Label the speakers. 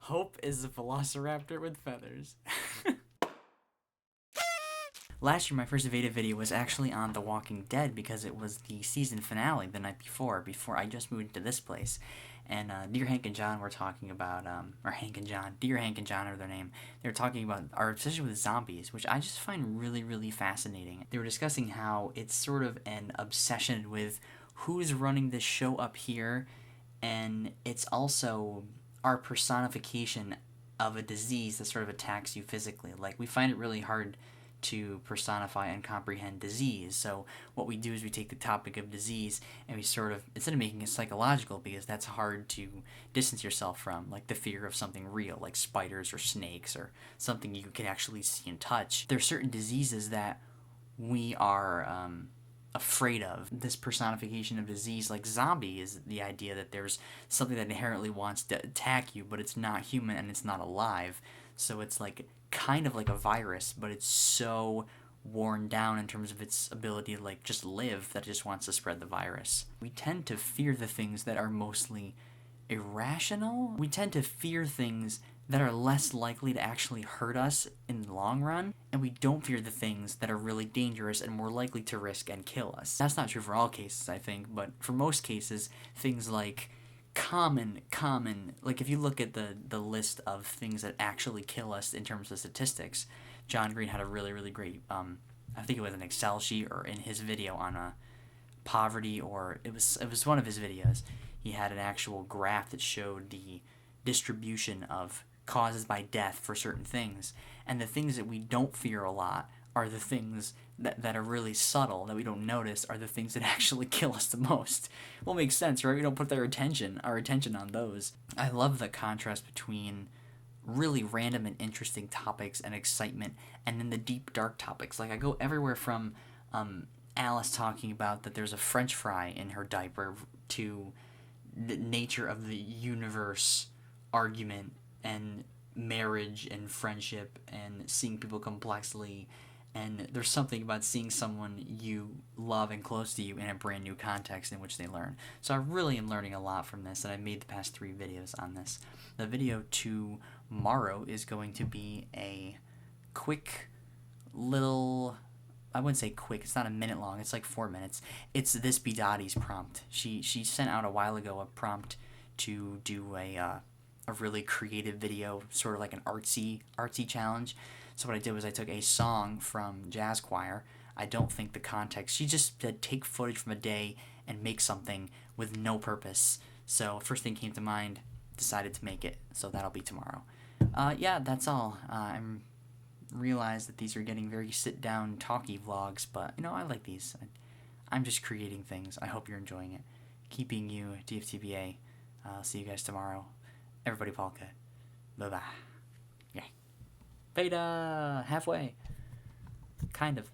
Speaker 1: Hope is a velociraptor with feathers. Last year, my first VEDA video was actually on The Walking Dead because it was the season finale the night before I just moved into this place. And Dear Hank and John were talking about, or Hank and John, Dear Hank and John are their name. They were talking about our obsession with zombies, which I just find really, really fascinating. They were discussing how it's sort of an obsession with who's running this show up here, and it's also our personification of a disease that sort of attacks you physically. Like, we find it really hard to personify and comprehend disease. So what we do is we take the topic of disease and we sort of, instead of making it psychological, because that's hard to distance yourself from, like the fear of something real, like spiders or snakes or something you can actually see and touch. There are certain diseases that we are afraid of. This personification of disease, like zombie, is the idea that there's something that inherently wants to attack you, but it's not human and it's not alive. So it's like kind of like a virus, but it's so worn down in terms of its ability to like just live that it just wants to spread the virus. We tend to fear the things that are mostly irrational. We tend to fear things that are less likely to actually hurt us in the long run, and we don't fear the things that are really dangerous and more likely to risk and kill us. That's not true for all cases, I think, but for most cases, things like common, like if you look at the list of things that actually kill us in terms of statistics, John Green had a really, really great, I think it was an Excel sheet or in his video on poverty, or it was one of his videos. He had an actual graph that showed the distribution of causes by death for certain things, and the things that we don't fear a lot are the things that are really subtle, that we don't notice, are the things that actually kill us the most. Well, it makes sense, right? We don't put our attention on those. I love the contrast between really random and interesting topics and excitement, and then the deep, dark topics. Like, I go everywhere from Alice talking about that there's a French fry in her diaper to the nature of the universe argument and marriage and friendship and seeing people complexly. And there's something about seeing someone you love and close to you in a brand new context in which they learn. So I really am learning a lot from this, and I made the past 3 videos on this. The video tomorrow is going to be a quick little, I wouldn't say quick, it's not a minute long, it's like 4 minutes. It's this Bidotti's prompt. She sent out a while ago a prompt to do a really creative video, sort of like an artsy challenge. So what I did was I took a song from Jazz Choir. I don't think the context, she just said take footage from a day and make something with no purpose. So first thing came to mind, decided to make it, so that'll be tomorrow. Yeah, that's all. I realize that these are getting very sit-down, talky vlogs, but, you know, I like these. I'm just creating things. I hope you're enjoying it. Keeping you DFTBA. I'll see you guys tomorrow. Everybody Palka. Bye-bye. Yeah. VEDA! Halfway. Kind of.